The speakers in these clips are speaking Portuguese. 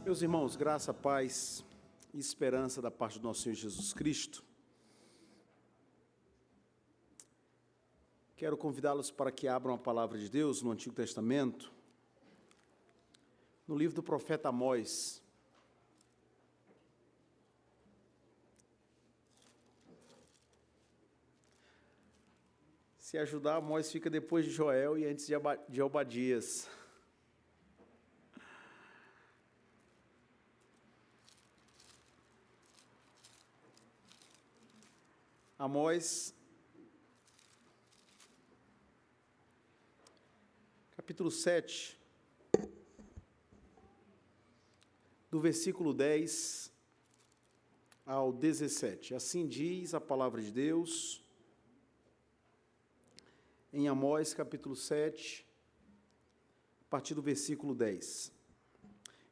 Meus irmãos, graça, paz e esperança da parte do nosso Senhor Jesus Cristo. Quero convidá-los para que abram a palavra de Deus no Antigo Testamento, no livro do profeta Amós. Se ajudar, Amós fica depois de Joel e antes de Obadias. Amós, capítulo 7, do versículo 10 ao 17. Assim diz a palavra de Deus, em Amós, capítulo 7, a partir do versículo 10.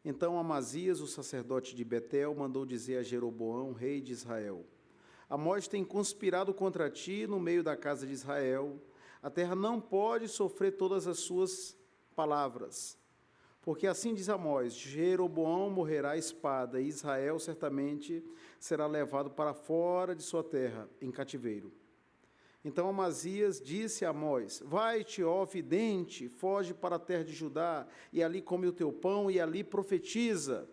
Então Amazias, o sacerdote de Betel, mandou dizer a Jeroboão, rei de Israel: Amós tem conspirado contra ti no meio da casa de Israel. A terra não pode sofrer todas as suas palavras. Porque assim diz Amós: Jeroboão morrerá à espada, e Israel certamente será levado para fora de sua terra, em cativeiro. Então Amazias disse a Amós: Vai-te, ó vidente, foge para a terra de Judá, e ali come o teu pão, e ali profetiza.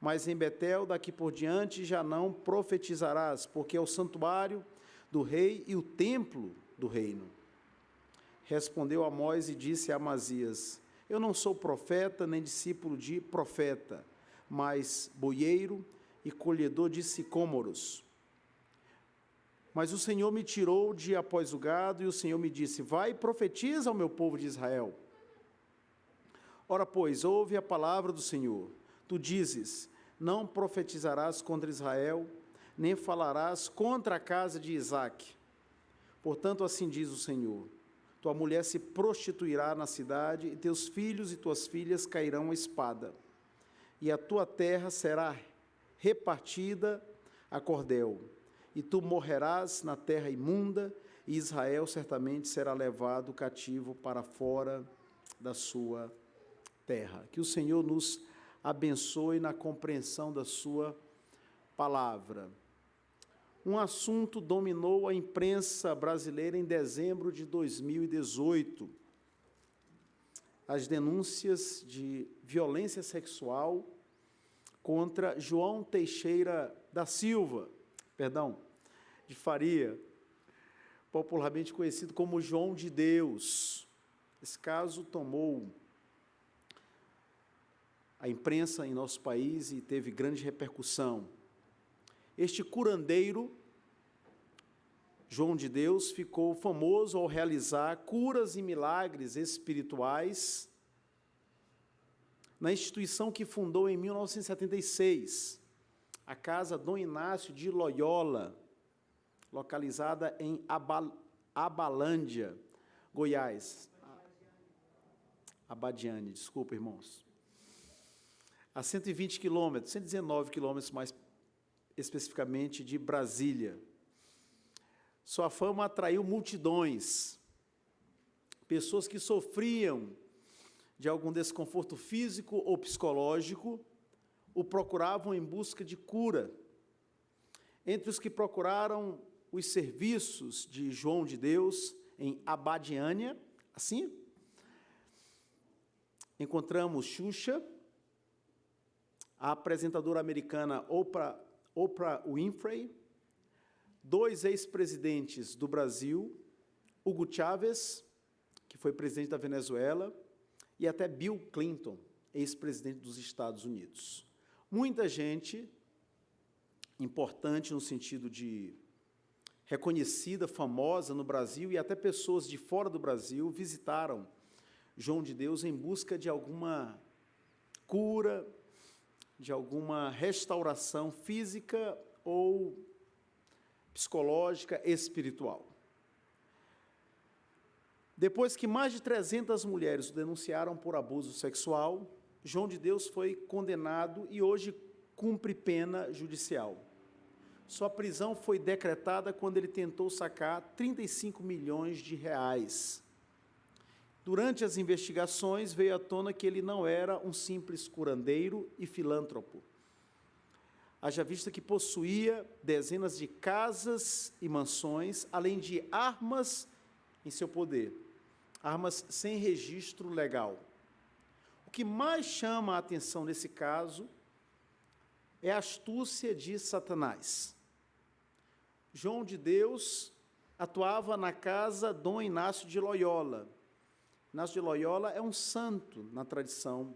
Mas em Betel, daqui por diante, já não profetizarás, porque é o santuário do rei e o templo do reino. Respondeu Amós e disse a Amazias: Eu não sou profeta, nem discípulo de profeta, mas boieiro e colhedor de sicômoros. Mas o Senhor me tirou de após o gado, e o Senhor me disse: Vai e profetiza ao meu povo de Israel. Ora, pois, ouve a palavra do Senhor. Tu dizes: Não profetizarás contra Israel, nem falarás contra a casa de Isaque. Portanto, assim diz o Senhor: Tua mulher se prostituirá na cidade, e teus filhos e tuas filhas cairão à espada, e a tua terra será repartida a cordel, e tu morrerás na terra imunda, e Israel certamente será levado cativo para fora da sua terra. Que o Senhor nos abençoe na compreensão da sua palavra. Um assunto dominou a imprensa brasileira em dezembro de 2018. As denúncias de violência sexual contra João Teixeira da Silva, de Faria, popularmente conhecido como João de Deus. Esse caso tomou a imprensa em nosso país e teve grande repercussão. Este curandeiro, João de Deus, ficou famoso ao realizar curas e milagres espirituais na instituição que fundou em 1976, a Casa Dom Inácio de Loyola, localizada em Abalândia, Goiás. Abadiane, desculpa, irmãos. A 120 quilômetros, 119 quilômetros mais especificamente de Brasília. Sua fama atraiu multidões, pessoas que sofriam de algum desconforto físico ou psicológico, o procuravam em busca de cura. Entre os que procuraram os serviços de João de Deus em Abadiânia, assim, encontramos Xuxa, a apresentadora americana Oprah Winfrey, dois ex-presidentes do Brasil, Hugo Chávez, que foi presidente da Venezuela, e até Bill Clinton, ex-presidente dos Estados Unidos. Muita gente importante no sentido de reconhecida, famosa no Brasil, e até pessoas de fora do Brasil visitaram João de Deus em busca de alguma cura, de alguma restauração física ou psicológica, espiritual. Depois que mais de 300 mulheres o denunciaram por abuso sexual, João de Deus foi condenado e hoje cumpre pena judicial. Sua prisão foi decretada quando ele tentou sacar 35 milhões de reais Durante as investigações, veio à tona que ele não era um simples curandeiro e filântropo. Haja vista que possuía dezenas de casas e mansões, além de armas em seu poder, armas sem registro legal. O que mais chama a atenção nesse caso é a astúcia de Satanás. João de Deus atuava na casa Dom Inácio de Loyola. Inácio de Loyola é um santo na tradição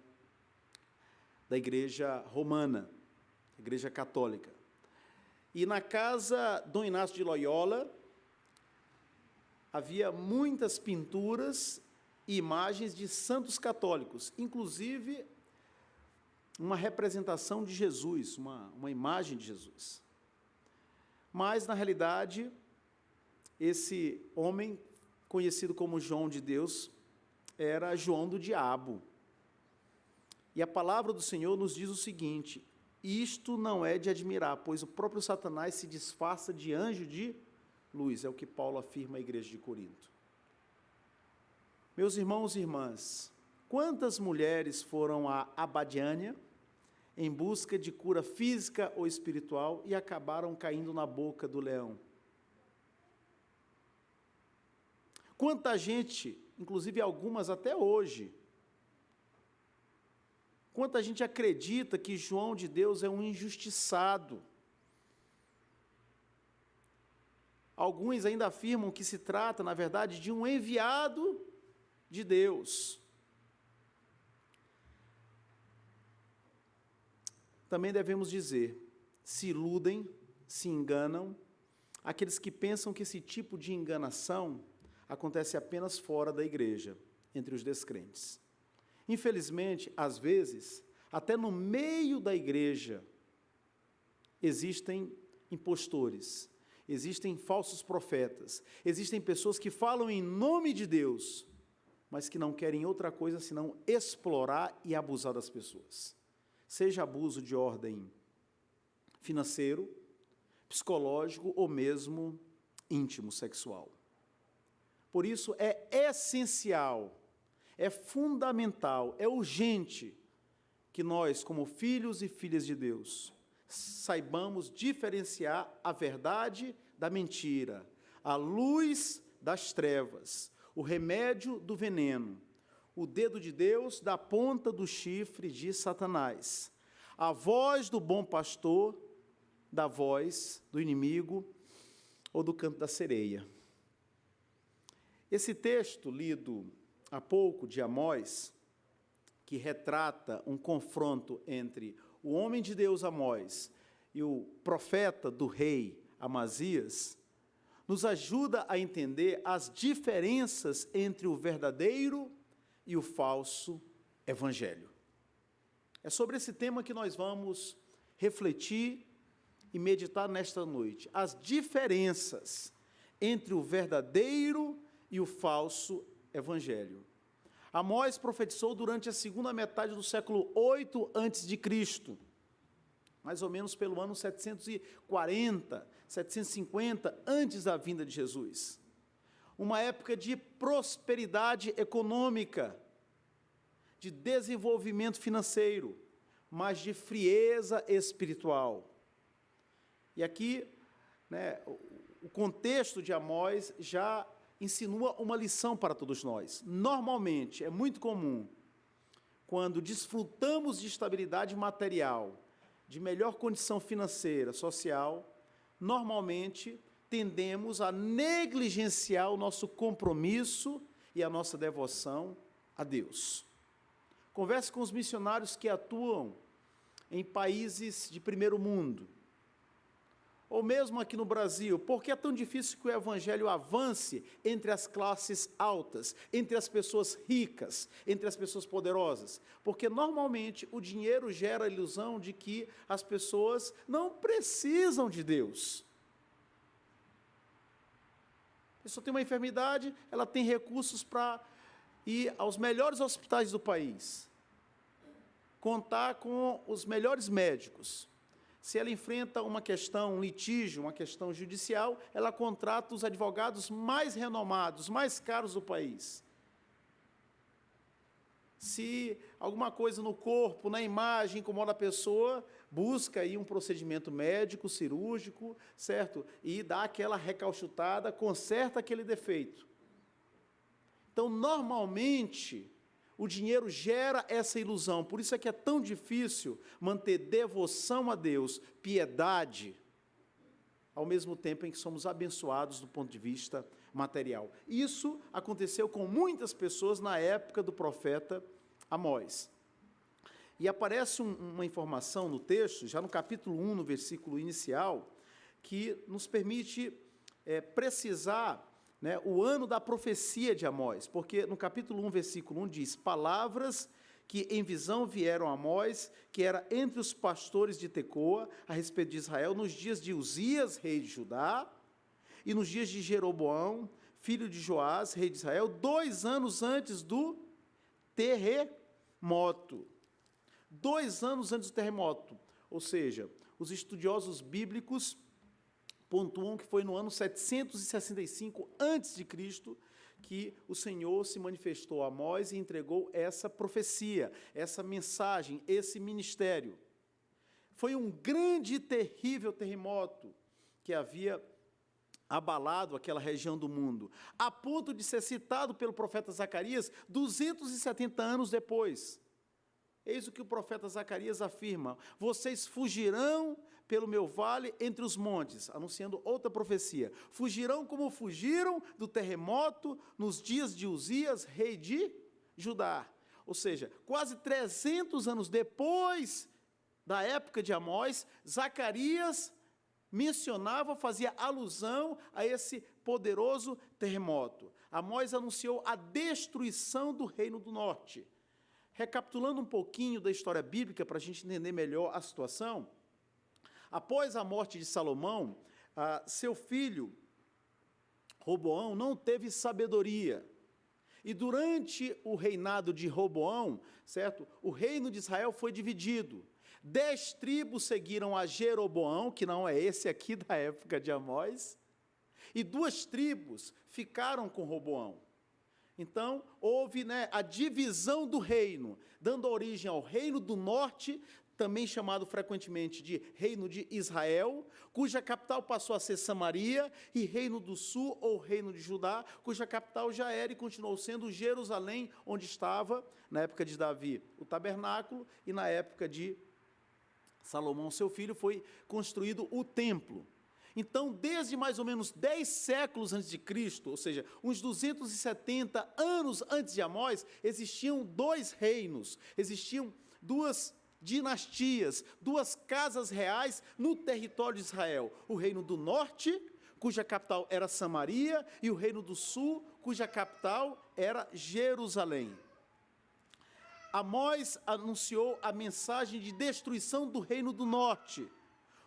da Igreja Romana, Igreja Católica. E na casa Dom Inácio de Loyola havia muitas pinturas e imagens de santos católicos, inclusive uma representação de Jesus, uma imagem de Jesus. Mas, na realidade, esse homem, conhecido como João de Deus, era João do diabo. E a palavra do Senhor nos diz o seguinte: isto não é de admirar, pois o próprio Satanás se disfarça de anjo de luz, é o que Paulo afirma à igreja de Corinto. Meus irmãos e irmãs, quantas mulheres foram a Abadiânia em busca de cura física ou espiritual e acabaram caindo na boca do leão? Quanta gente, inclusive algumas até hoje, quanta gente acredita que João de Deus é um injustiçado. Alguns ainda afirmam que se trata, na verdade, de um enviado de Deus. Também devemos dizer, se iludem, se enganam, aqueles que pensam que esse tipo de enganação acontece apenas fora da igreja, entre os descrentes. Infelizmente, às vezes, até no meio da igreja, existem impostores, existem falsos profetas, existem pessoas que falam em nome de Deus, mas que não querem outra coisa senão explorar e abusar das pessoas. Seja abuso de ordem financeiro, psicológico ou mesmo íntimo, sexual. Por isso é essencial, é fundamental, é urgente que nós, como filhos e filhas de Deus, saibamos diferenciar a verdade da mentira, a luz das trevas, o remédio do veneno, o dedo de Deus da ponta do chifre de Satanás, a voz do bom pastor da voz do inimigo ou do canto da sereia. Esse texto lido há pouco de Amós, que retrata um confronto entre o homem de Deus Amós e o profeta do rei Amazias, nos ajuda a entender as diferenças entre o verdadeiro e o falso evangelho. É sobre esse tema que nós vamos refletir e meditar nesta noite. As diferenças entre o verdadeiro e o falso evangelho. Amós profetizou durante a segunda metade do século 8 a.C., mais ou menos pelo ano 740, 750, antes da vinda de Jesus. Uma época de prosperidade econômica, de desenvolvimento financeiro, mas de frieza espiritual. E aqui, o contexto de Amós já insinua uma lição para todos nós. Normalmente, é muito comum, quando desfrutamos de estabilidade material, de melhor condição financeira, social, normalmente tendemos a negligenciar o nosso compromisso e a nossa devoção a Deus. Converse com os missionários que atuam em países de primeiro mundo, ou mesmo aqui no Brasil. Por que é tão difícil que o evangelho avance entre as classes altas, entre as pessoas ricas, entre as pessoas poderosas? Porque normalmente o dinheiro gera a ilusão de que as pessoas não precisam de Deus. A pessoa tem uma enfermidade, ela tem recursos para ir aos melhores hospitais do país, contar com os melhores médicos. Se ela enfrenta uma questão, um litígio, uma questão judicial, ela contrata os advogados mais renomados, mais caros do país. Se alguma coisa no corpo, na imagem, incomoda a pessoa, busca aí um procedimento médico, cirúrgico, certo? E dá aquela recauchutada, conserta aquele defeito. Então, normalmente, o dinheiro gera essa ilusão. Por isso é que é tão difícil manter devoção a Deus, piedade, ao mesmo tempo em que somos abençoados do ponto de vista material. Isso aconteceu com muitas pessoas na época do profeta Amós. E aparece uma informação no texto, já no capítulo 1, no versículo inicial, que nos permite precisar, né, o ano da profecia de Amós, porque no capítulo 1, versículo 1 diz: palavras que em visão vieram a Amós, que era entre os pastores de Tecoa, a respeito de Israel, nos dias de Uzias, rei de Judá, e nos dias de Jeroboão, filho de Joás, rei de Israel, 2 anos antes do terremoto. 2 anos antes do terremoto. Ou seja, os estudiosos bíblicos pontuam que foi no ano 765 a.C., que o Senhor se manifestou a Amós e entregou essa profecia, essa mensagem, esse ministério. Foi um grande e terrível terremoto que havia abalado aquela região do mundo, a ponto de ser citado pelo profeta Zacarias 270 anos depois. Eis o que o profeta Zacarias afirma: vocês fugirão pelo meu vale entre os montes, anunciando outra profecia. Fugirão como fugiram do terremoto nos dias de Uzias, rei de Judá. Ou seja, quase 300 anos depois da época de Amós, Zacarias mencionava, fazia alusão a esse poderoso terremoto. Amós anunciou a destruição do reino do norte. Recapitulando um pouquinho da história bíblica, para a gente entender melhor a situação, após a morte de Salomão, seu filho, Roboão, não teve sabedoria. E durante o reinado de Roboão, certo? O reino de Israel foi dividido. 10 tribos seguiram a Jeroboão, que não é esse aqui da época de Amós, e 2 tribos ficaram com Roboão. Então, houve, né, a divisão do reino, dando origem ao reino do norte, também chamado frequentemente de Reino de Israel, cuja capital passou a ser Samaria, e Reino do Sul, ou Reino de Judá, cuja capital já era e continuou sendo Jerusalém, onde estava, na época de Davi, o tabernáculo, e na época de Salomão, seu filho, foi construído o templo. Então, desde mais ou menos 10 séculos antes de Cristo, ou seja, uns 270 anos antes de Amós, existiam 2 reinos, existiam 2 dinastias, 2 casas reais no território de Israel. O reino do norte, cuja capital era Samaria, e o reino do sul, cuja capital era Jerusalém. Amós anunciou a mensagem de destruição do reino do norte,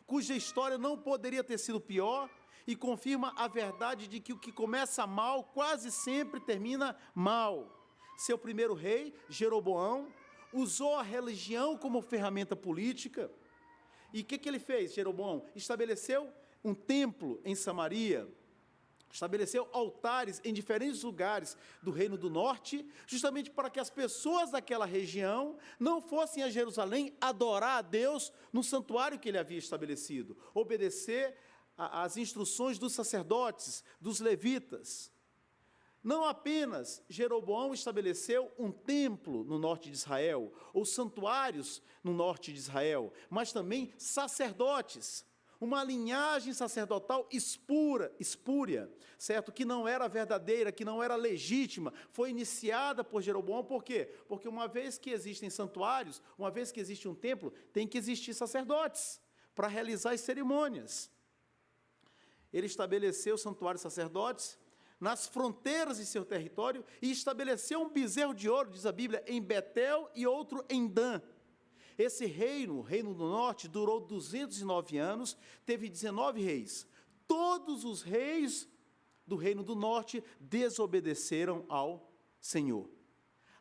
cuja história não poderia ter sido pior, e confirma a verdade de que o que começa mal quase sempre termina mal. Seu primeiro rei, Jeroboão, usou a religião como ferramenta política. E o que ele fez, Jeroboão? Estabeleceu um templo em Samaria, estabeleceu altares em diferentes lugares do Reino do Norte, justamente para que as pessoas daquela região não fossem a Jerusalém adorar a Deus no santuário que ele havia estabelecido, obedecer às instruções dos sacerdotes, dos levitas. Não apenas Jeroboão estabeleceu um templo no norte de Israel, ou santuários no norte de Israel, mas também sacerdotes, uma linhagem sacerdotal espúria, certo? Que não era verdadeira, que não era legítima, foi iniciada por Jeroboão. Por quê? Porque uma vez que existem santuários, uma vez que existe um templo, tem que existir sacerdotes para realizar as cerimônias. Ele estabeleceu santuários sacerdotes nas fronteiras de seu território e estabeleceu um bezerro de ouro, diz a Bíblia, em Betel e outro em Dan. Esse reino, o Reino do Norte, durou 209 anos, teve 19 reis. Todos os reis do Reino do Norte desobedeceram ao Senhor.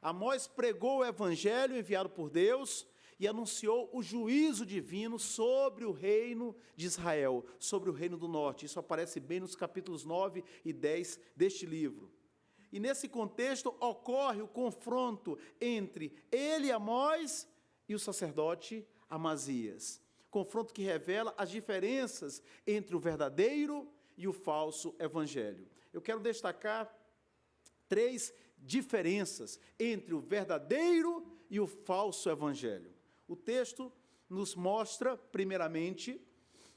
Amós pregou o evangelho enviado por Deus e anunciou o juízo divino sobre o reino de Israel, sobre o Reino do Norte. Isso aparece bem nos capítulos 9 e 10 deste livro. E nesse contexto ocorre o confronto entre ele, Amós, e o sacerdote Amazias. Confronto que revela as diferenças entre o verdadeiro e o falso evangelho. Eu quero destacar 3 diferenças entre o verdadeiro e o falso evangelho. O texto nos mostra, primeiramente,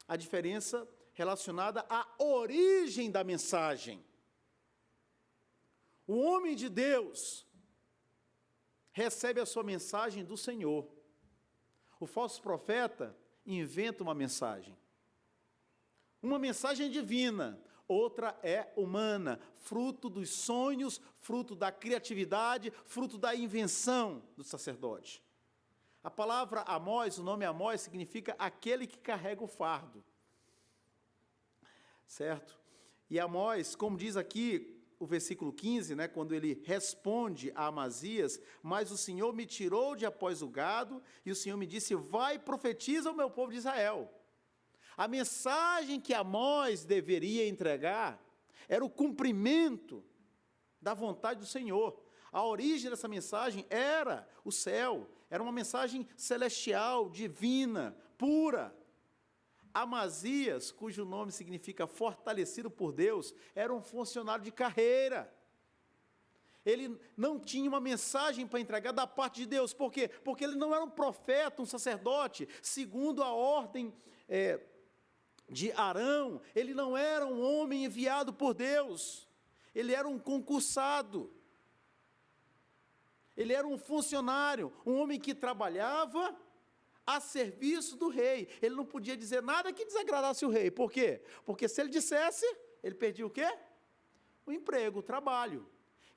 a diferença relacionada à origem da mensagem. O homem de Deus recebe a sua mensagem do Senhor. O falso profeta inventa uma mensagem. Uma mensagem divina, outra é humana, fruto dos sonhos, fruto da criatividade, fruto da invenção do sacerdote. A palavra Amós, o nome Amós, significa aquele que carrega o fardo. Certo? E Amós, como diz aqui o versículo 15, quando ele responde a Amazias, mas o Senhor me tirou de após o gado, e o Senhor me disse, vai e profetiza ao meu povo de Israel. A mensagem que Amós deveria entregar era o cumprimento da vontade do Senhor. A origem dessa mensagem era o céu, era uma mensagem celestial, divina, pura. Amazias, cujo nome significa fortalecido por Deus, era um funcionário de carreira. Ele não tinha uma mensagem para entregar da parte de Deus. Por quê? Porque ele não era um profeta, um sacerdote, segundo a ordem de Arão. Ele não era um homem enviado por Deus. Ele era um concursado. Ele era um funcionário, um homem que trabalhava a serviço do rei. Ele não podia dizer nada que desagradasse o rei. Por quê? Porque se ele dissesse, ele perdia o quê? O emprego, o trabalho.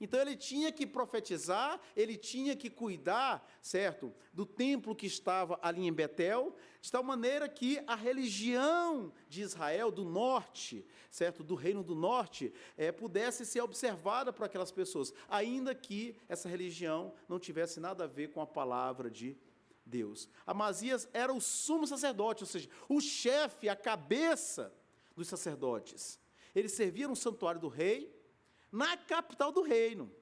Então ele tinha que profetizar, ele tinha que cuidar, certo, do templo que estava ali em Betel, de tal maneira que a religião de Israel, do norte, certo, do reino do norte, pudesse ser observada por aquelas pessoas, ainda que essa religião não tivesse nada a ver com a palavra de Deus. Amazias era o sumo sacerdote, ou seja, o chefe, a cabeça dos sacerdotes. Ele servia no santuário do rei, na capital do reino.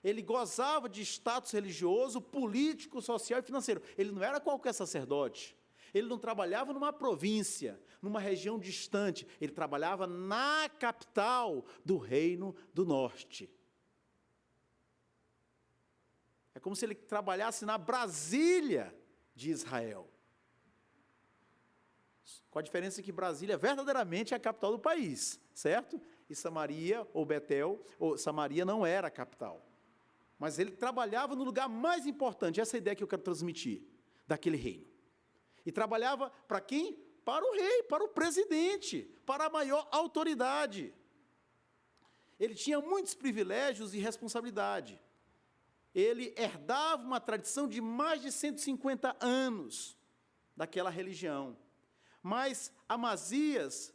Ele gozava de status religioso, político, social e financeiro. Ele não era qualquer sacerdote. Ele não trabalhava numa província, numa região distante. Ele trabalhava na capital do reino do norte. É como se ele trabalhasse na Brasília de Israel. Com a diferença que Brasília verdadeiramente é a capital do país, certo? E Samaria, ou Betel, ou Samaria não era a capital. Mas ele trabalhava no lugar mais importante, essa é a ideia que eu quero transmitir, daquele reino. E trabalhava para quem? Para o rei, para o presidente, para a maior autoridade. Ele tinha muitos privilégios e responsabilidade. Ele herdava uma tradição de mais de 150 anos daquela religião. Mas Amazias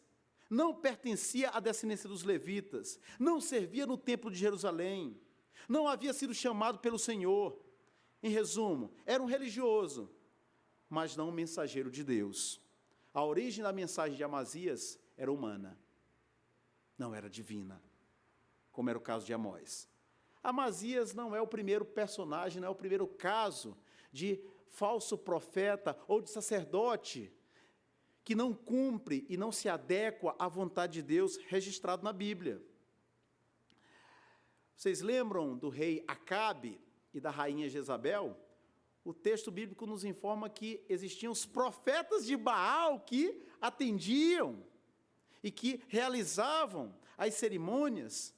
não pertencia à descendência dos levitas, não servia no templo de Jerusalém, não havia sido chamado pelo Senhor. Em resumo, era um religioso, mas não um mensageiro de Deus. A origem da mensagem de Amazias era humana, não era divina, como era o caso de Amós. Amazias não é o primeiro personagem, não é o primeiro caso de falso profeta ou de sacerdote que não cumpre e não se adequa à vontade de Deus registrado na Bíblia. Vocês lembram do rei Acabe e da rainha Jezabel? O texto bíblico nos informa que existiam os profetas de Baal que atendiam e que realizavam as cerimônias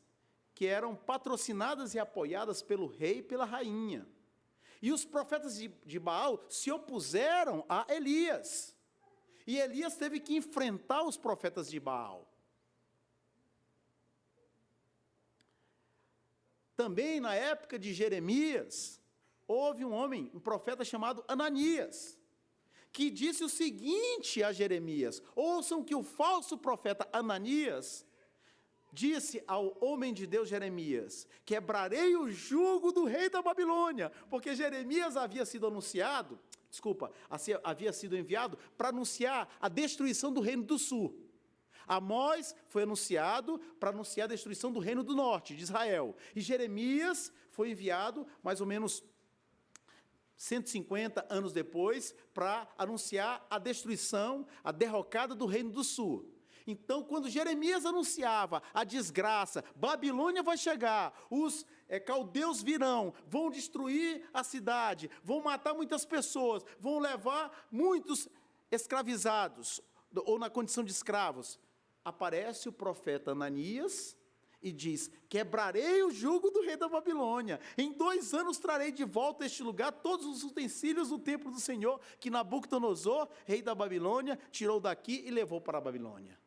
que eram patrocinadas e apoiadas pelo rei e pela rainha. E os profetas de Baal se opuseram a Elias. E Elias teve que enfrentar os profetas de Baal. Também na época de Jeremias, houve um homem, um profeta chamado Ananias, que disse o seguinte a Jeremias: ouçam que o falso profeta Ananias disse ao homem de Deus Jeremias: quebrarei o jugo do rei da Babilônia, porque Jeremias havia sido havia sido enviado para anunciar a destruição do reino do sul. Amós foi anunciado para anunciar a destruição do reino do norte, de Israel. E Jeremias foi enviado, mais ou menos 150 anos depois, para anunciar a destruição, a derrocada do reino do sul. Então, quando Jeremias anunciava a desgraça, Babilônia vai chegar, os caldeus virão, vão destruir a cidade, vão matar muitas pessoas, vão levar muitos escravizados, ou na condição de escravos. Aparece o profeta Ananias e diz: quebrarei o jugo do rei da Babilônia. Em 2 anos trarei de volta a este lugar todos os utensílios do templo do Senhor, que Nabucodonosor, rei da Babilônia, tirou daqui e levou para a Babilônia.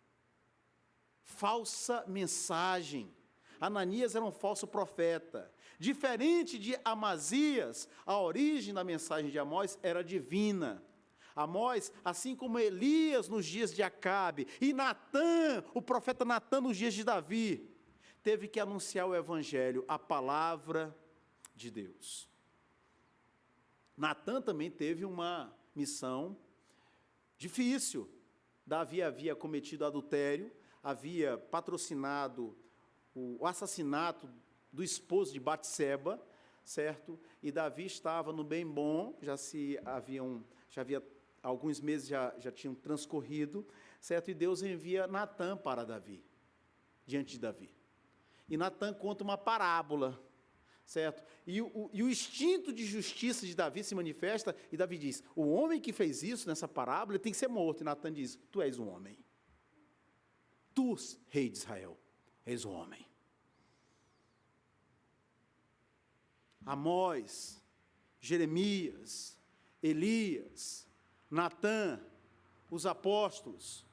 Falsa mensagem. Ananias era um falso profeta. Diferente de Amazias, a origem da mensagem de Amós era divina. Amós, assim como Elias nos dias de Acabe, e Natã, o profeta Natã nos dias de Davi, teve que anunciar o evangelho, a palavra de Deus. Natã também teve uma missão difícil. Davi havia cometido adultério, havia patrocinado o assassinato do esposo de Batseba, certo? E Davi estava no bem bom, já havia alguns meses já tinham transcorrido, certo? E Deus envia Natã para Davi, diante de Davi. E Natã conta uma parábola, certo? E o instinto de justiça de Davi se manifesta, e Davi diz: o homem que fez isso nessa parábola tem que ser morto. E Natã diz: tu és um homem. Tu, rei de Israel, és um homem. Amós, Jeremias, Elias, Natã, os apóstolos,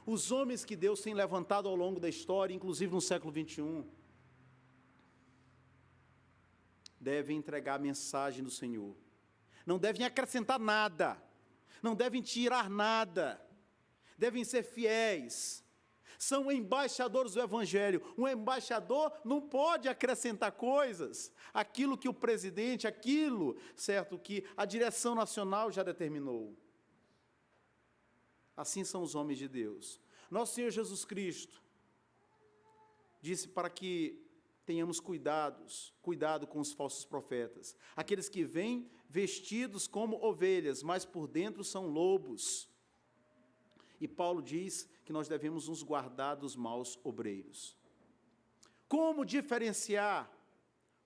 os homens que Deus tem levantado ao longo da história, inclusive no século 21, devem entregar a mensagem do Senhor. Não devem acrescentar nada, não devem tirar nada, devem ser fiéis. São embaixadores do Evangelho. Um embaixador não pode acrescentar coisas, aquilo que o presidente, certo, que a direção nacional já determinou. Assim são os homens de Deus. Nosso Senhor Jesus Cristo disse para que tenhamos cuidado com os falsos profetas, aqueles que vêm vestidos como ovelhas, mas por dentro são lobos. E Paulo diz que nós devemos nos guardar dos maus obreiros. Como diferenciar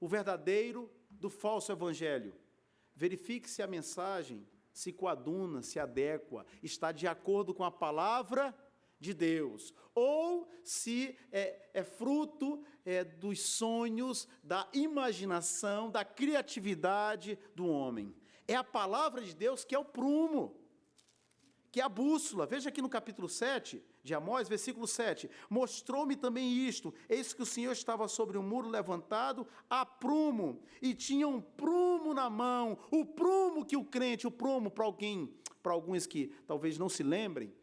o verdadeiro do falso evangelho? Verifique se a mensagem se coaduna, se adequa, está de acordo com a palavra de Deus, ou se é fruto dos sonhos, da imaginação, da criatividade do homem. É a palavra de Deus que é o prumo, que é a bússola. Veja aqui no capítulo 7 de Amós, versículo 7. Mostrou-me também isto: eis que o Senhor estava sobre um muro levantado a prumo, e tinha um prumo na mão. O prumo que o crente, o prumo para alguns que talvez não se lembrem,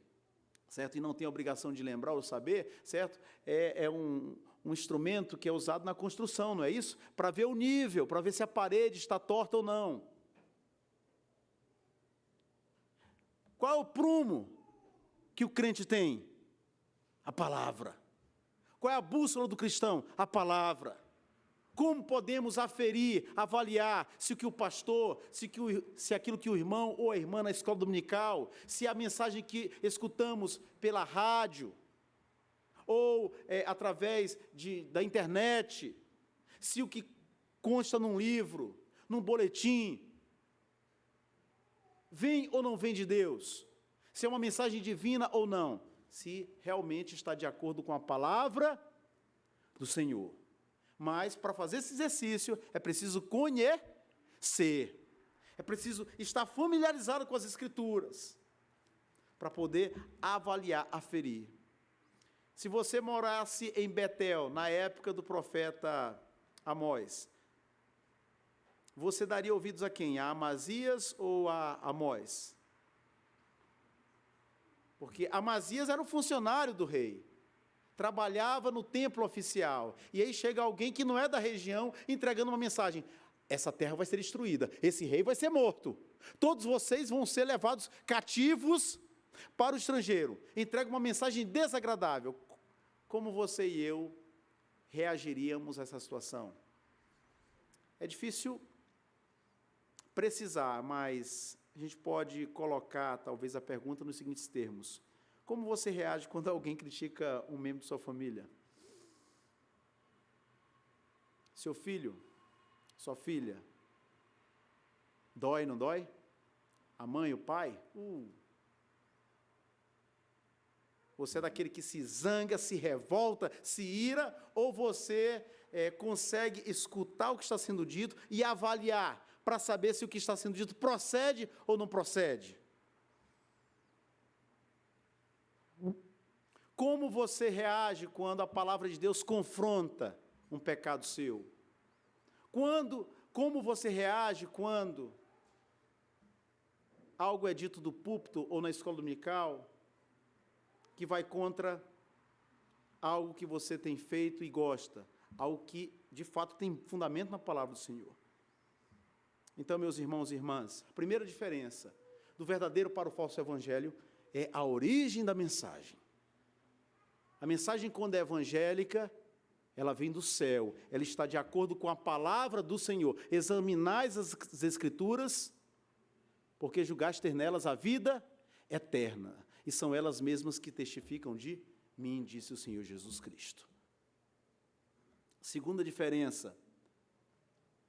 certo? E não tem a obrigação de lembrar ou saber, certo? É um instrumento que é usado na construção, não é isso? Para ver o nível, para ver se a parede está torta ou não. Qual é o prumo que o crente tem? A palavra. Qual é a bússola do cristão? A palavra. Como podemos aferir, avaliar se o que o pastor, se aquilo que o irmão ou a irmã na escola dominical, se a mensagem que escutamos pela rádio, ou através da internet, se o que consta num livro, num boletim, vem ou não vem de Deus? Se é uma mensagem divina ou não? Se realmente está de acordo com a palavra do Senhor. Mas, para fazer esse exercício, é preciso conhecer. É preciso estar familiarizado com as Escrituras, para poder avaliar, aferir. Se você morasse em Betel, na época do profeta Amós, você daria ouvidos a quem? A Amazias ou a Amós? Porque Amazias era um funcionário do rei, trabalhava no templo oficial, e aí chega alguém que não é da região, entregando uma mensagem: essa terra vai ser destruída, esse rei vai ser morto, todos vocês vão ser levados cativos Para o estrangeiro, entrega uma mensagem desagradável. Como você e eu reagiríamos a essa situação? É difícil precisar, mas a gente pode colocar, talvez, a pergunta nos seguintes termos. Como você reage quando alguém critica um membro de sua família? Seu filho, sua filha, dói, não dói? A mãe, o pai? Você é daquele que se zanga, se revolta, se ira, ou você consegue escutar o que está sendo dito e avaliar para saber se o que está sendo dito procede ou não procede? Como você reage quando a palavra de Deus confronta um pecado seu? Como você reage quando algo é dito do púlpito ou na escola dominical que vai contra algo que você tem feito e gosta, algo que, de fato, tem fundamento na palavra do Senhor? Então, meus irmãos e irmãs, a primeira diferença do verdadeiro para o falso evangelho é a origem da mensagem. A mensagem, quando é evangélica, ela vem do céu, ela está de acordo com a palavra do Senhor. Examinais as Escrituras, porque julgaste ter nelas a vida eterna, e são elas mesmas que testificam de mim, disse o Senhor Jesus Cristo. Segunda diferença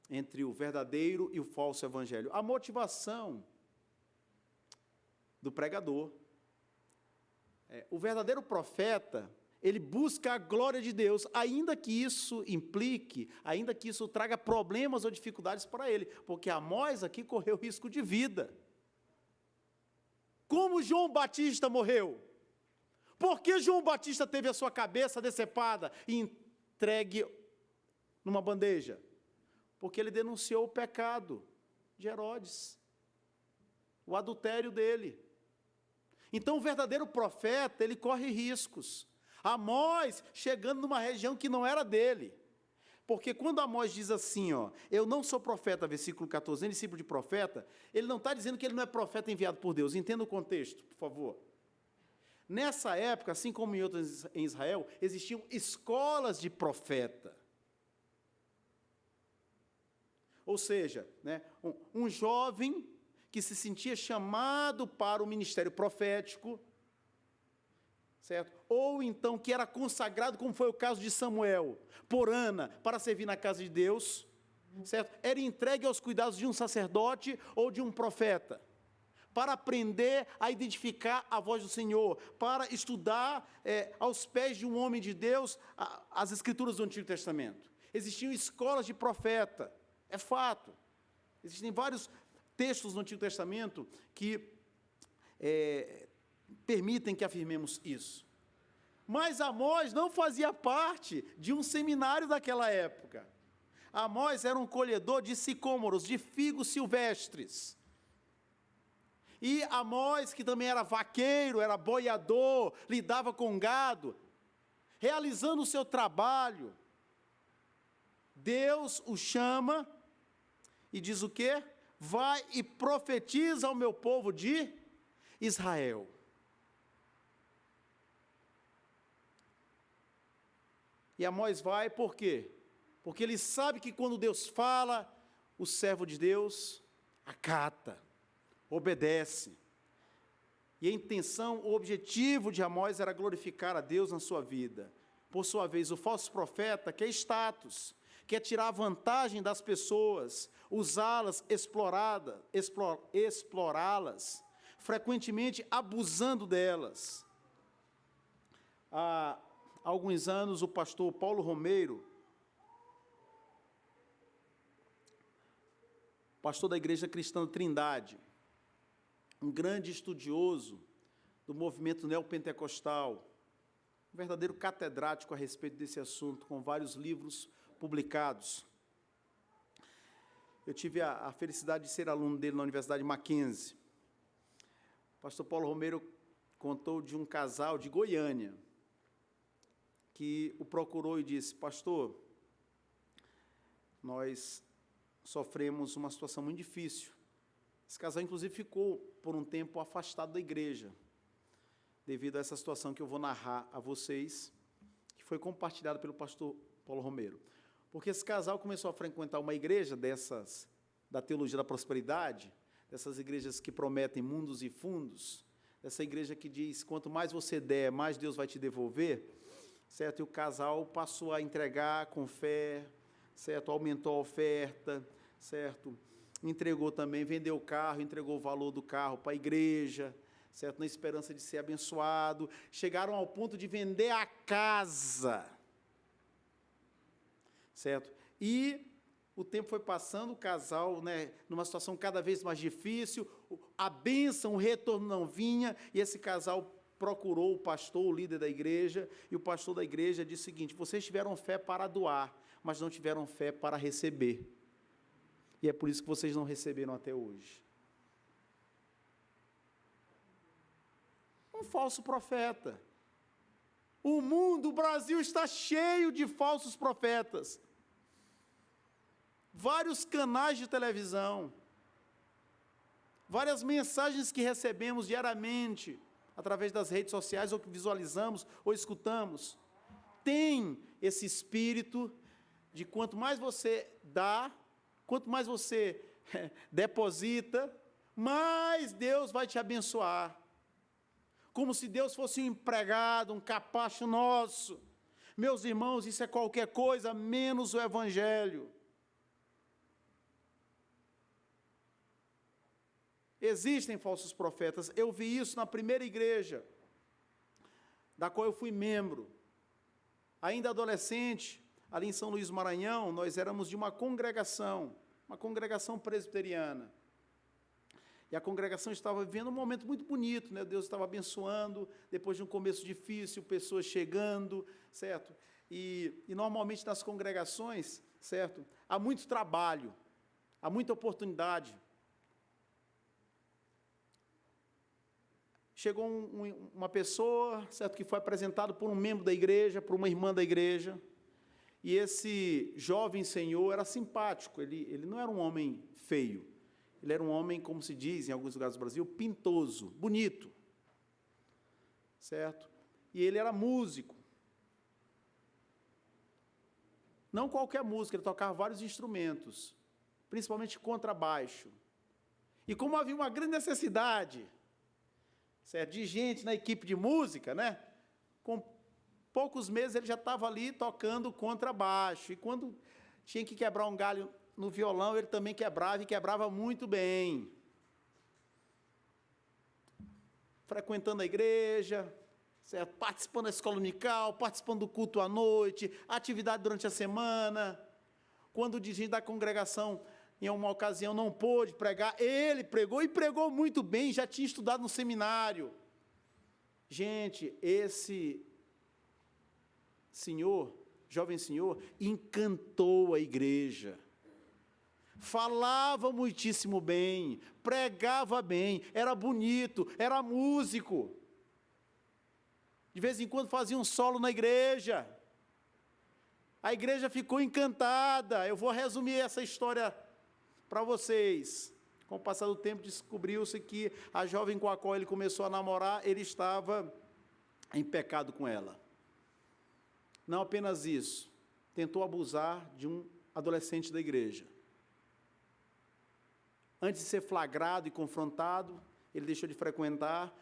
entre o verdadeiro e o falso evangelho, a motivação do pregador. O verdadeiro profeta, ele busca a glória de Deus, ainda que isso implique, ainda que isso traga problemas ou dificuldades para ele, porque Amós aqui correu risco de vida. Como João Batista morreu? Por que João Batista teve a sua cabeça decepada e entregue numa bandeja? Porque ele denunciou o pecado de Herodes, o adultério dele. Então, o verdadeiro profeta, ele corre riscos. Amós, chegando numa região que não era dele. Porque quando Amós diz assim, eu não sou profeta, versículo 14, nem discípulo de profeta, ele não está dizendo que ele não é profeta enviado por Deus. Entenda o contexto, por favor. Nessa época, assim como em outras em Israel, existiam escolas de profeta. Ou seja, um jovem que se sentia chamado para o ministério profético, certo? Ou então que era consagrado, como foi o caso de Samuel, por Ana, para servir na casa de Deus, certo? Era entregue aos cuidados de um sacerdote ou de um profeta, para aprender a identificar a voz do Senhor, para estudar aos pés de um homem de Deus as Escrituras do Antigo Testamento. Existiam escolas de profeta, é fato. Existem vários textos no Antigo Testamento que permitem que afirmemos isso. Mas Amós não fazia parte de um seminário daquela época. Amós era um colhedor de sicômoros, de figos silvestres. E Amós, que também era vaqueiro, era boiador, lidava com gado, realizando o seu trabalho, Deus o chama e diz o quê? Vai e profetiza ao meu povo de Israel. E Amós vai por quê? Porque ele sabe que quando Deus fala, o servo de Deus acata, obedece. E a intenção, o objetivo de Amós era glorificar a Deus na sua vida. Por sua vez, o falso profeta quer status, quer tirar vantagem das pessoas, usá-las, explorá-las, frequentemente abusando delas. Há alguns anos, o pastor Paulo Romeiro, pastor da Igreja Cristã Trindade, um grande estudioso do movimento neopentecostal, um verdadeiro catedrático a respeito desse assunto, com vários livros publicados. Eu tive a felicidade de ser aluno dele na Universidade Mackenzie. O pastor Paulo Romeiro contou de um casal de Goiânia, que o procurou e disse: pastor, nós sofremos uma situação muito difícil. Esse casal, inclusive, ficou por um tempo afastado da igreja. devido a essa situação que eu vou narrar a vocês, que foi compartilhada pelo pastor Paulo Romero. Porque esse casal começou a frequentar uma igreja dessas, da teologia da prosperidade, dessas igrejas que prometem mundos e fundos, dessa igreja que diz, quanto mais você der, mais Deus vai te devolver, certo? E o casal passou a entregar com fé, certo? Aumentou a oferta, certo? Entregou também, vendeu o carro, entregou o valor do carro para a igreja, certo? Na esperança de ser abençoado. Chegaram ao ponto de vender a casa, certo? E o tempo foi passando, o casal, né, numa situação cada vez mais difícil, a bênção, o retorno não vinha, e esse casal procurou o pastor, o líder da igreja, e o pastor da igreja disse o seguinte: vocês tiveram fé para doar, mas não tiveram fé para receber. E é por isso que vocês não receberam até hoje. Um falso profeta. O mundo, o Brasil está cheio de falsos profetas. Vários canais de televisão, várias mensagens que recebemos diariamente, através das redes sociais, ou que visualizamos, ou escutamos, tem esse espírito de quanto mais você dá, quanto mais você deposita, mais Deus vai te abençoar. Como se Deus fosse um empregado, um capacho nosso. Meus irmãos, isso é qualquer coisa menos o Evangelho. Existem falsos profetas. Eu vi isso na primeira igreja, da qual eu fui membro. Ainda adolescente, ali em São Luís do Maranhão, nós éramos de uma congregação presbiteriana. E a congregação estava vivendo um momento muito bonito, né? Deus estava abençoando, depois de um começo difícil, pessoas chegando, certo? E normalmente nas congregações, certo? Há muito trabalho, há muita oportunidade. Chegou uma pessoa, certo, que foi apresentado por um membro da igreja, por uma irmã da igreja, e esse jovem senhor era simpático, ele não era um homem feio, ele era um homem, como se diz em alguns lugares do Brasil, pintoso, bonito, certo? E ele era músico. Não qualquer música, ele tocava vários instrumentos, principalmente contrabaixo. E como havia uma grande necessidade, certo, de gente na equipe de música, né? Com poucos meses ele já estava ali tocando contrabaixo. E quando tinha que quebrar um galho no violão, ele também quebrava, e quebrava muito bem. Frequentando a igreja, certo? Participando da escola dominical, participando do culto à noite, atividade durante a semana. Quando o dirigente da congregação, em uma ocasião, não pôde pregar, ele pregou, e pregou muito bem, já tinha estudado no seminário. Gente, esse senhor, jovem senhor, encantou a igreja. Falava muitíssimo bem, pregava bem, era bonito, era músico. De vez em quando fazia um solo na igreja. A igreja ficou encantada. Eu vou resumir essa história para vocês. Com o passar do tempo, descobriu-se que a jovem com a qual ele começou a namorar, ele estava em pecado com ela. Não apenas isso, tentou abusar de um adolescente da igreja. Antes de ser flagrado e confrontado, ele deixou de frequentar.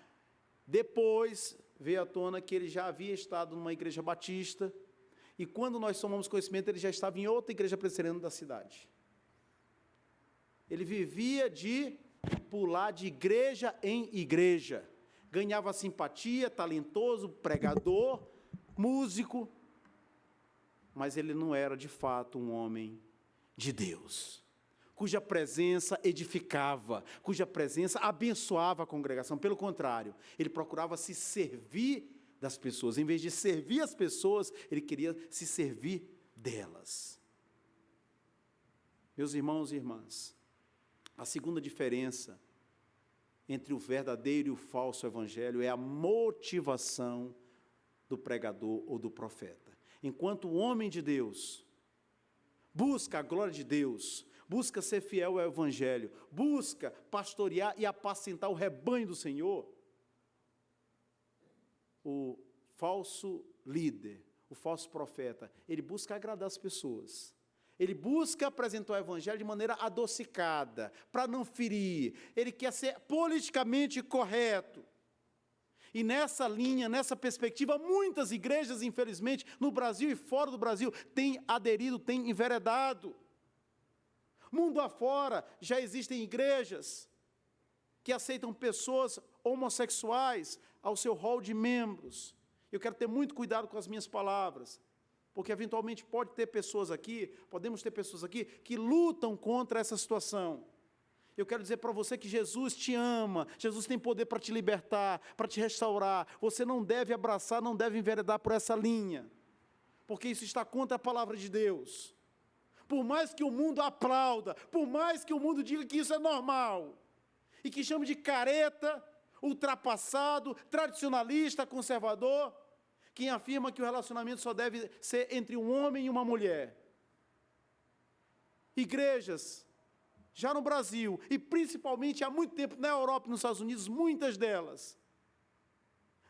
Depois veio à tona que ele já havia estado numa igreja batista, e quando nós tomamos conhecimento, ele já estava em outra igreja presbiteriana da cidade. Ele vivia de pular de igreja em igreja, ganhava simpatia, talentoso, pregador, músico, mas ele não era de fato um homem de Deus, cuja presença edificava, cuja presença abençoava a congregação. Pelo contrário, ele procurava se servir das pessoas. Em vez de servir as pessoas, ele queria se servir delas. Meus irmãos e irmãs, a segunda diferença entre o verdadeiro e o falso evangelho é a motivação do pregador ou do profeta. Enquanto o homem de Deus busca a glória de Deus, busca ser fiel ao evangelho, busca pastorear e apacentar o rebanho do Senhor, o falso líder, o falso profeta, ele busca agradar as pessoas. Ele busca apresentar o evangelho de maneira adocicada, para não ferir. Ele quer ser politicamente correto. E nessa linha, nessa perspectiva, muitas igrejas, infelizmente, no Brasil e fora do Brasil, têm aderido, têm enveredado. Mundo afora, já existem igrejas que aceitam pessoas homossexuais ao seu rol de membros. Eu quero ter muito cuidado com as minhas palavras, porque eventualmente podemos ter pessoas aqui que lutam contra essa situação. Eu quero dizer para você que Jesus te ama, Jesus tem poder para te libertar, para te restaurar. Você não deve abraçar, não deve enveredar por essa linha, porque isso está contra a palavra de Deus. Por mais que o mundo aplauda, por mais que o mundo diga que isso é normal, e que chame de careta, ultrapassado, tradicionalista, conservador, quem afirma que o relacionamento só deve ser entre um homem e uma mulher. Igrejas, já no Brasil, e principalmente há muito tempo na Europa e nos Estados Unidos, muitas delas,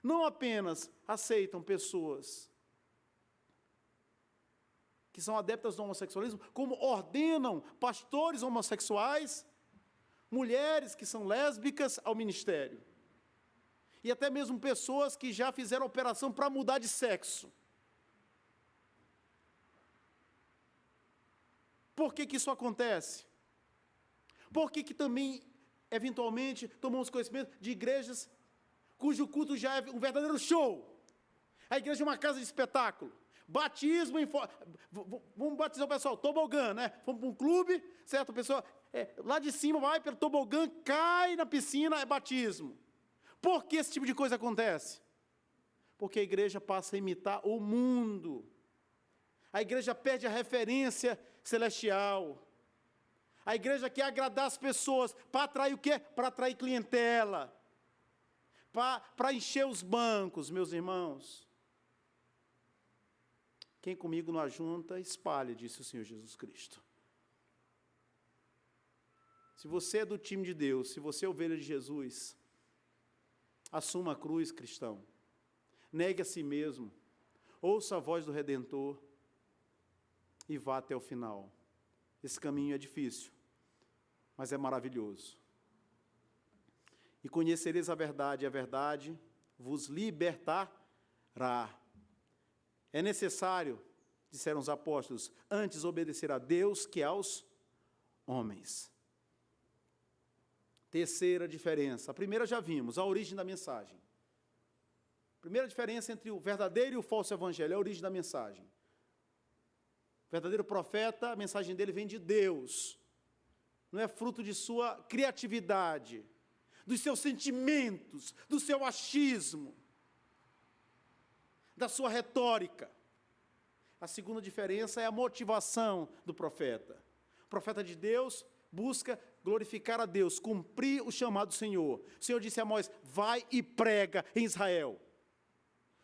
não apenas aceitam pessoas que são adeptas do homossexualismo, como ordenam pastores homossexuais, mulheres que são lésbicas ao ministério. E até mesmo pessoas que já fizeram operação para mudar de sexo. Por que isso acontece? Por que também, eventualmente, tomamos conhecimento de igrejas cujo culto já é um verdadeiro show? A igreja é uma casa de espetáculo. Batismo, vamos batizar o pessoal, tobogã, né? Vamos para um clube, certo? A pessoa lá de cima vai pelo tobogã, cai na piscina, é batismo. Por que esse tipo de coisa acontece? Porque a igreja passa a imitar o mundo. A igreja perde a referência celestial. A igreja quer agradar as pessoas, para atrair o quê? Para atrair clientela, para encher os bancos, meus irmãos. Quem comigo não ajunta, espalha, disse o Senhor Jesus Cristo. Se você é do time de Deus, se você é ovelha de Jesus, assuma a cruz, cristão. Negue a si mesmo, ouça a voz do Redentor e vá até o final. Esse caminho é difícil, mas é maravilhoso. E conhecereis a verdade vos libertará. É necessário, disseram os apóstolos, antes obedecer a Deus que aos homens. Terceira diferença. A primeira já vimos, a origem da mensagem. Primeira diferença entre o verdadeiro e o falso evangelho é a origem da mensagem. O verdadeiro profeta, a mensagem dele vem de Deus. Não é fruto de sua criatividade, dos seus sentimentos, do seu achismo, da sua retórica. A segunda diferença é a motivação do profeta. O profeta de Deus busca glorificar a Deus, cumprir o chamado do Senhor. O Senhor disse a Amós, vai e prega em Israel.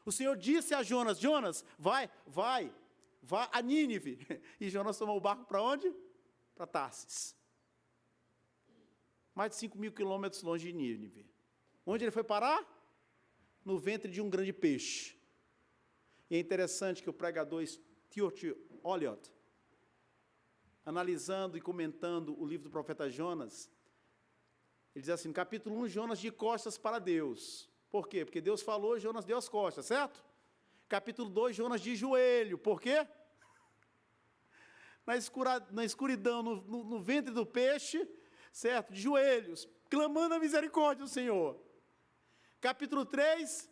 O Senhor disse a Jonas, Jonas, vai a Nínive. E Jonas tomou o barco para onde? Para Tarsis. Mais de 5.000 quilômetros longe de Nínive. Onde ele foi parar? No ventre de um grande peixe. E é interessante que o pregador Stuart Olliott, analisando e comentando o livro do profeta Jonas, ele diz assim, no capítulo 1, Jonas de costas para Deus. Por quê? Porque Deus falou, Jonas deu as costas, certo? Capítulo 2, Jonas de joelho. Por quê? Na escuridão, no ventre do peixe, certo? De joelhos, clamando a misericórdia do Senhor. Capítulo 3,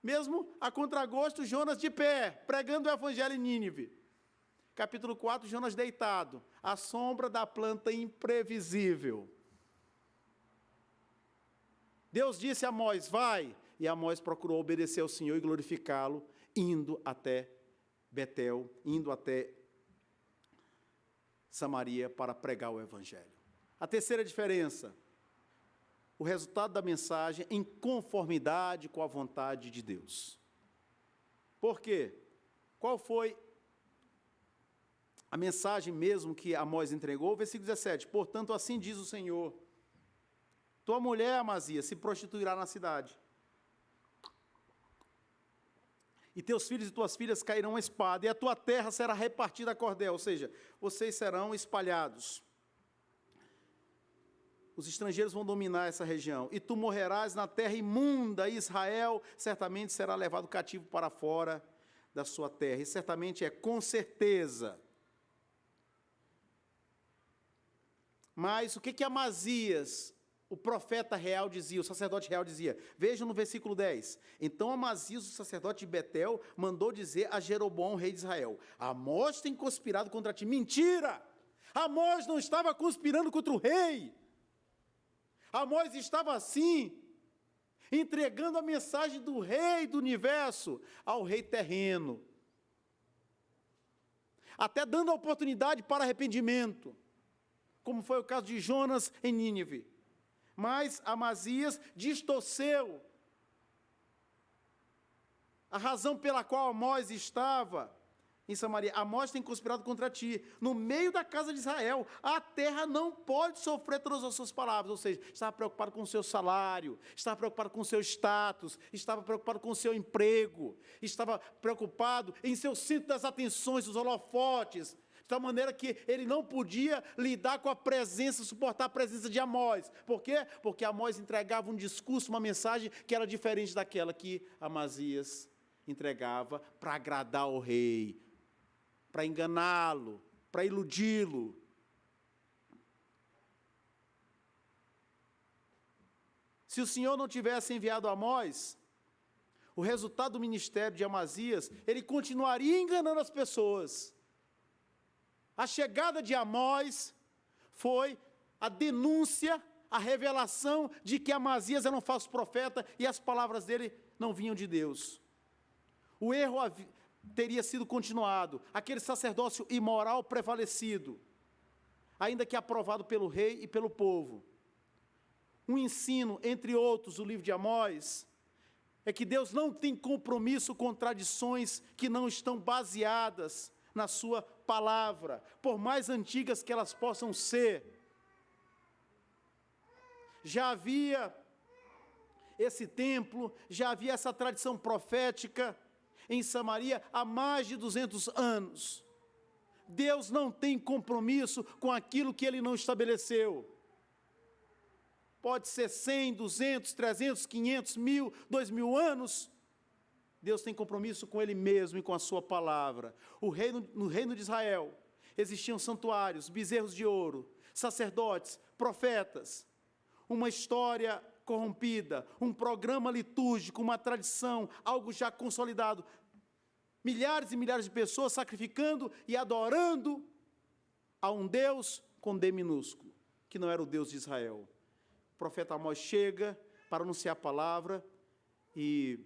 mesmo a contragosto, Jonas de pé, pregando o evangelho em Nínive. Capítulo 4, Jonas deitado, à sombra da planta imprevisível. Deus disse a Amós, vai, e Amós procurou obedecer ao Senhor e glorificá-lo, indo até Betel, indo até Samaria para pregar o evangelho. A terceira diferença, o resultado da mensagem em conformidade com a vontade de Deus. Por quê? Qual foi a mensagem mesmo que Amós entregou? Versículo 17, portanto, assim diz o Senhor, tua mulher, Amazias, se prostituirá na cidade. e teus filhos e tuas filhas cairão a espada, e a tua terra será repartida a cordel, ou seja, vocês serão espalhados. Os estrangeiros vão dominar essa região, e tu morrerás na terra imunda, e Israel certamente será levado cativo para fora da sua terra, e certamente é com certeza. Mas o que Amazias, o profeta real dizia, o sacerdote real dizia? Vejam no versículo 10. Então Amazias, o sacerdote de Betel, mandou dizer a Jeroboão, rei de Israel: Amós tem conspirado contra ti. Mentira! Amós não estava conspirando contra o rei. Amós estava assim, entregando a mensagem do rei do universo ao rei terreno, até dando a oportunidade para arrependimento, como foi o caso de Jonas em Nínive. Mas Amazias distorceu a razão pela qual Amós estava em Samaria. Amós tem conspirado contra ti, no meio da casa de Israel. A terra não pode sofrer todas as suas palavras. Ou seja, estava preocupado com o seu salário, estava preocupado com o seu status, estava preocupado com o seu emprego, estava preocupado em ser o centro das atenções, dos holofotes, de tal maneira que ele não podia lidar com a presença, suportar a presença de Amós. Por quê? Porque Amós entregava um discurso, uma mensagem que era diferente daquela que Amazias entregava para agradar ao rei, para enganá-lo, para iludi-lo. Se o Senhor não tivesse enviado Amós, o resultado do ministério de Amazias, ele continuaria enganando as pessoas. A chegada de Amós foi a denúncia, a revelação de que Amazias era um falso profeta e as palavras dele não vinham de Deus. O erro teria sido continuado, aquele sacerdócio imoral prevalecido, ainda que aprovado pelo rei e pelo povo. Um ensino, entre outros, do livro de Amós, é que Deus não tem compromisso com tradições que não estão baseadas na sua palavra, por mais antigas que elas possam ser. Já havia esse templo, já havia essa tradição profética em Samaria há mais de 200 anos. Deus não tem compromisso com aquilo que Ele não estabeleceu. Pode ser 100, 200, 300, 500, 1000, 2000 anos. Deus tem compromisso com Ele mesmo e com a sua palavra. No reino de Israel existiam santuários, bezerros de ouro, sacerdotes, profetas, uma história corrompida, um programa litúrgico, uma tradição, algo já consolidado. Milhares e milhares de pessoas sacrificando e adorando a um Deus com D minúsculo, que não era o Deus de Israel. O profeta Amós chega para anunciar a palavra e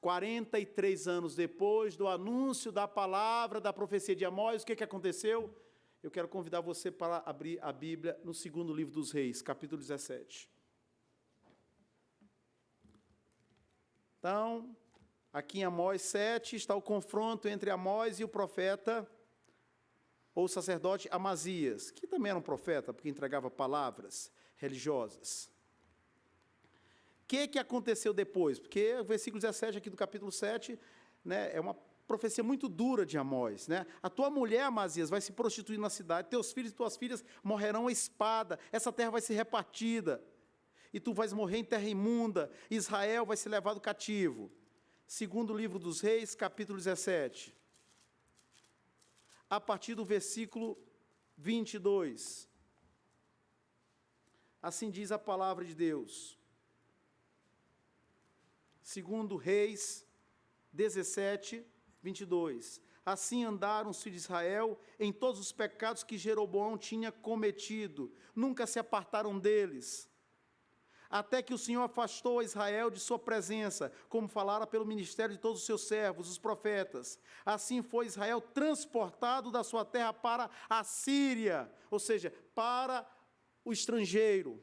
43 anos depois do anúncio da palavra, da profecia de Amós, o que aconteceu? Eu quero convidar você para abrir a Bíblia no segundo livro dos Reis, capítulo 17. Então, aqui em Amós 7 está o confronto entre Amós e o profeta, ou sacerdote Amazias, que também era um profeta, porque entregava palavras religiosas. O que aconteceu depois? Porque o versículo 17 aqui do capítulo 7, né, é uma profecia muito dura de Amós, né? A tua mulher, Amazias, vai se prostituir na cidade, teus filhos e tuas filhas morrerão à espada, essa terra vai ser repartida, e tu vais morrer em terra imunda, Israel vai ser levado cativo. Segundo livro dos Reis, capítulo 17, a partir do versículo 22. Assim diz a palavra de Deus. Segundo Reis 17, 22. Assim andaram os filhos de Israel em todos os pecados que Jeroboão tinha cometido, nunca se apartaram deles, até que o Senhor afastou a Israel de sua presença, como falara pelo ministério de todos os seus servos, os profetas. Assim foi Israel transportado da sua terra para a Síria, ou seja, para o estrangeiro,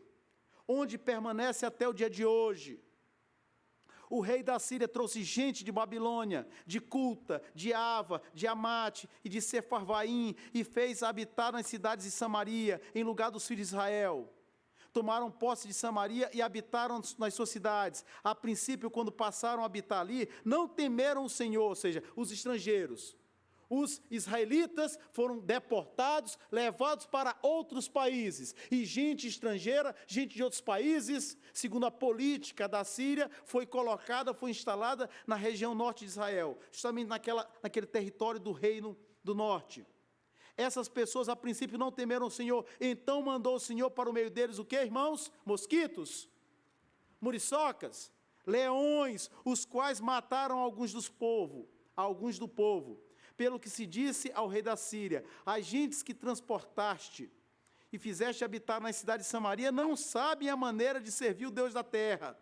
onde permanece até o dia de hoje. O rei da Síria trouxe gente de Babilônia, de Culta, de Ava, de Amate e de Sefarvaim, e fez habitar nas cidades de Samaria, em lugar dos filhos de Israel. tomaram posse de Samaria e habitaram nas suas cidades. A princípio, quando passaram a habitar ali, não temeram o Senhor, ou seja, os estrangeiros. Os israelitas foram deportados, levados para outros países. E gente estrangeira, gente de outros países, segundo a política da Síria, foi colocada, foi instalada na região norte de Israel, justamente naquele território do reino do norte. Essas pessoas, a princípio, não temeram o Senhor. Então mandou o Senhor para o meio deles o quê, irmãos? Mosquitos, muriçocas, leões, os quais mataram alguns do povo. Pelo que se disse ao rei da Síria: as gentes que transportaste e fizeste habitar nas cidades de Samaria não sabem a maneira de servir o Deus da terra.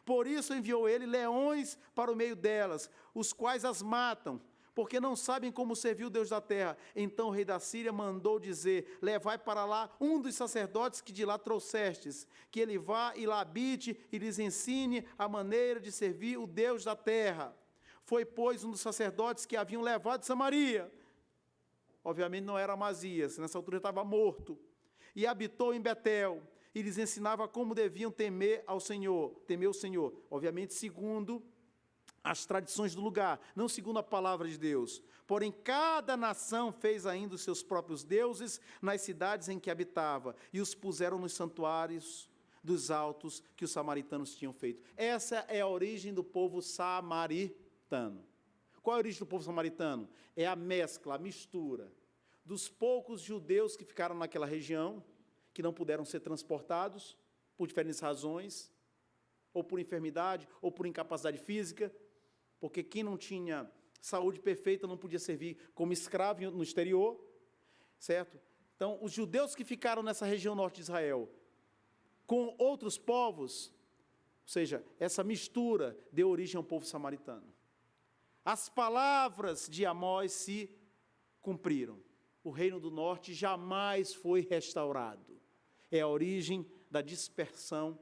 Por isso enviou ele leões para o meio delas, os quais as matam, porque não sabem como servir o Deus da terra. Então o rei da Síria mandou dizer: levai para lá um dos sacerdotes que de lá trouxestes, que ele vá e lá habite e lhes ensine a maneira de servir o Deus da terra. Foi, pois, um dos sacerdotes que haviam levado de Samaria. Obviamente não era Amazias, nessa altura estava morto. E habitou em Betel, e lhes ensinava como deviam temer o Senhor. Obviamente segundo as tradições do lugar, não segundo a palavra de Deus. Porém, cada nação fez ainda os seus próprios deuses nas cidades em que habitava, e os puseram nos santuários dos altos que os samaritanos tinham feito. Essa é a origem do povo samaritano. Qual é a origem do povo samaritano? É a mescla, a mistura dos poucos judeus que ficaram naquela região, que não puderam ser transportados por diferentes razões, ou por enfermidade, ou por incapacidade física, porque quem não tinha saúde perfeita não podia servir como escravo no exterior, certo? Então, os judeus que ficaram nessa região norte de Israel, com outros povos, ou seja, essa mistura deu origem ao povo samaritano. As palavras de Amós se cumpriram. O reino do norte jamais foi restaurado. É a origem da dispersão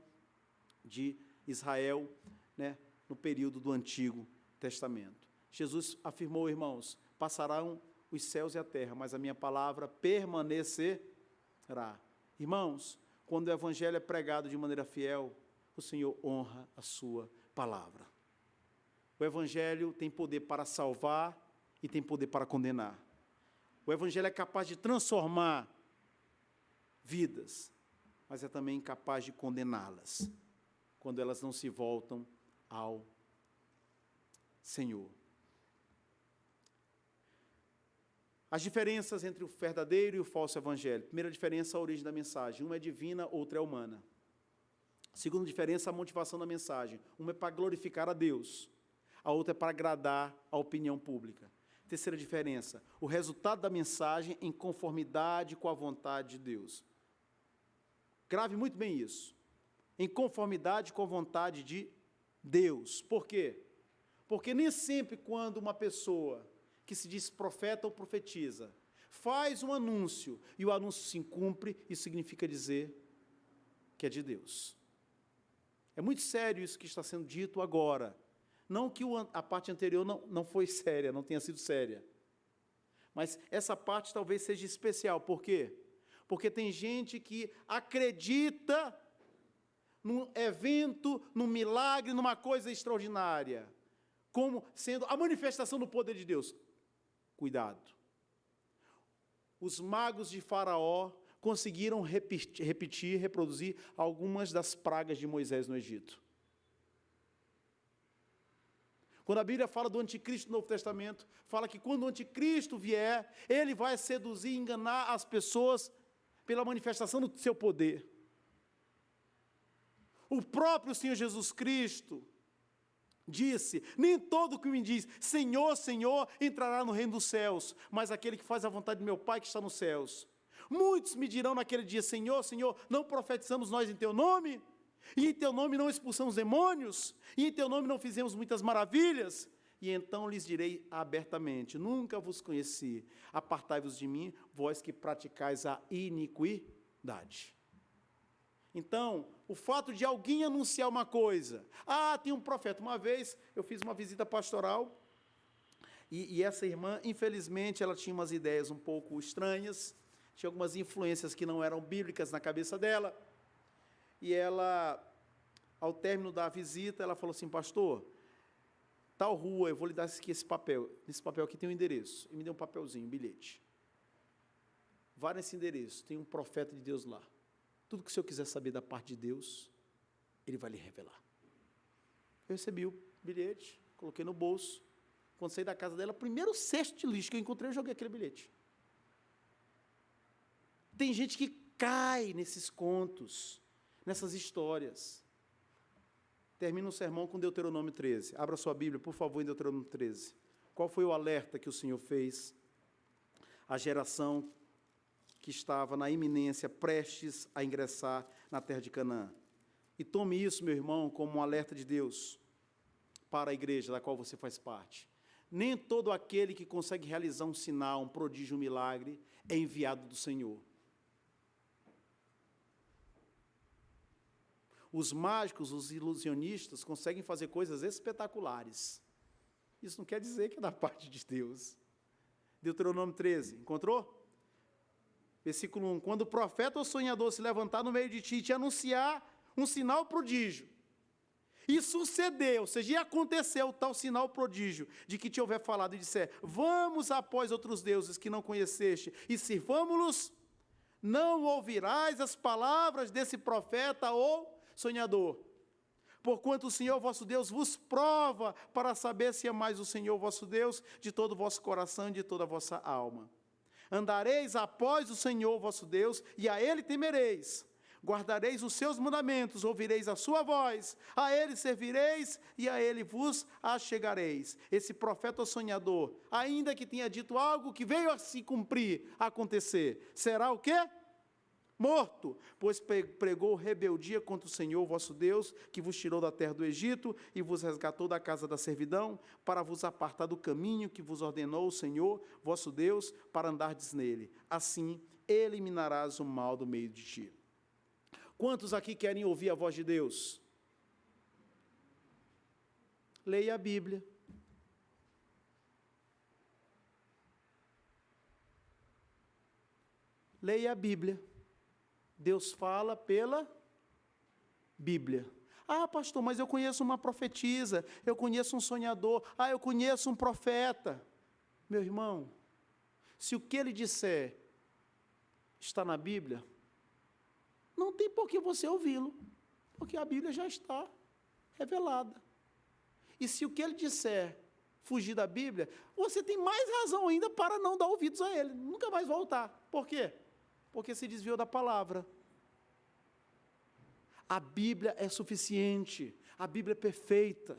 de Israel, né, no período do Antigo Testamento. Jesus afirmou, irmãos: passarão os céus e a terra, mas a minha palavra permanecerá. Irmãos, quando o evangelho é pregado de maneira fiel, o Senhor honra a sua palavra. O evangelho tem poder para salvar e tem poder para condenar. O evangelho é capaz de transformar vidas, mas é também capaz de condená-las, quando elas não se voltam ao Senhor. As diferenças entre o verdadeiro e o falso evangelho. Primeira diferença, a origem da mensagem. Uma é divina, outra é humana. Segunda diferença, a motivação da mensagem. Uma é para glorificar a Deus, a outra é para agradar a opinião pública. Terceira diferença, o resultado da mensagem em conformidade com a vontade de Deus. Grave muito bem isso. Em conformidade com a vontade de Deus. Por quê? Porque nem sempre quando uma pessoa que se diz profeta ou profetiza faz um anúncio e o anúncio se cumpre, isso significa dizer que é de Deus. É muito sério isso que está sendo dito agora. Não que a parte anterior não foi séria, não tenha sido séria. Mas essa parte talvez seja especial. Por quê? Porque tem gente que acredita num evento, num milagre, numa coisa extraordinária, como sendo a manifestação do poder de Deus. Cuidado. Os magos de Faraó conseguiram reproduzir algumas das pragas de Moisés no Egito. Quando a Bíblia fala do anticristo no Novo Testamento, fala que quando o anticristo vier, ele vai seduzir e enganar as pessoas pela manifestação do seu poder. O próprio Senhor Jesus Cristo disse: nem todo que me diz Senhor, Senhor, entrará no reino dos céus, mas aquele que faz a vontade de meu Pai que está nos céus. Muitos me dirão naquele dia: Senhor, Senhor, não profetizamos nós em teu nome? E em teu nome não expulsamos demônios? E em teu nome não fizemos muitas maravilhas? E então lhes direi abertamente: nunca vos conheci, apartai-vos de mim, vós que praticais a iniquidade. Então, o fato de alguém anunciar uma coisa, tem um profeta. Uma vez eu fiz uma visita pastoral, e essa irmã, infelizmente, ela tinha umas ideias um pouco estranhas, tinha algumas influências que não eram bíblicas na cabeça dela, e ela, ao término da visita, ela falou assim: pastor, tal rua, eu vou lhe dar esse papel. Nesse papel aqui tem um endereço. E me deu um papelzinho, um bilhete. Vá nesse endereço, tem um profeta de Deus lá. Tudo que o senhor quiser saber da parte de Deus, ele vai lhe revelar. Eu recebi o bilhete, coloquei no bolso. Quando saí da casa dela, o primeiro cesto de lixo que eu encontrei, eu joguei aquele bilhete. Tem gente que cai nesses contos, nessas histórias. Termino o sermão com Deuteronômio 13. Abra sua Bíblia, por favor, em Deuteronômio 13. Qual foi o alerta que o Senhor fez à geração que estava na iminência, prestes a ingressar na terra de Canaã? E tome isso, meu irmão, como um alerta de Deus para a igreja da qual você faz parte. Nem todo aquele que consegue realizar um sinal, um prodígio, um milagre, é enviado do Senhor. Os mágicos, os ilusionistas, conseguem fazer coisas espetaculares. Isso não quer dizer que é da parte de Deus. Deuteronômio 13, encontrou? Versículo 1, quando o profeta ou sonhador se levantar no meio de ti e te anunciar um sinal prodígio, e suceder, ou seja, e acontecer o tal sinal prodígio, de que te houver falado e disser, vamos após outros deuses que não conheceste, e sirvamo-los, não ouvirás as palavras desse profeta ou sonhador, porquanto o Senhor vosso Deus vos prova para saber se amais o Senhor vosso Deus de todo o vosso coração e de toda a vossa alma. Andareis após o Senhor vosso Deus, e a Ele temereis. Guardareis os seus mandamentos, ouvireis a sua voz, a Ele servireis e a Ele vos achegareis. Esse profeta sonhador, ainda que tenha dito algo que veio a se cumprir, a acontecer, será o quê? Morto, pois pregou rebeldia contra o Senhor vosso Deus, que vos tirou da terra do Egito e vos resgatou da casa da servidão, para vos apartar do caminho que vos ordenou o Senhor vosso Deus, para andardes nele. Assim, eliminarás o mal do meio de ti. Quantos aqui querem ouvir a voz de Deus? Leia a Bíblia. Leia a Bíblia. Deus fala pela Bíblia. Ah, pastor, mas eu conheço uma profetisa, eu conheço um sonhador, eu conheço um profeta. Meu irmão, se o que ele disser está na Bíblia, não tem por que você ouvi-lo, porque a Bíblia já está revelada. E se o que ele disser fugir da Bíblia, você tem mais razão ainda para não dar ouvidos a ele, nunca mais voltar. Por quê? Porque se desviou da palavra. A Bíblia é suficiente, a Bíblia é perfeita.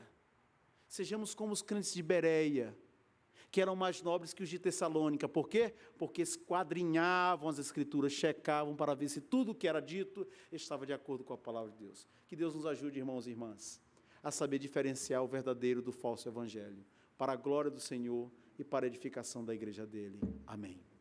Sejamos como os crentes de Bereia, que eram mais nobres que os de Tessalônica. Por quê? Porque esquadrinhavam as Escrituras, checavam para ver se tudo o que era dito estava de acordo com a palavra de Deus. Que Deus nos ajude, irmãos e irmãs, a saber diferenciar o verdadeiro do falso evangelho, para a glória do Senhor e para a edificação da igreja dele. Amém.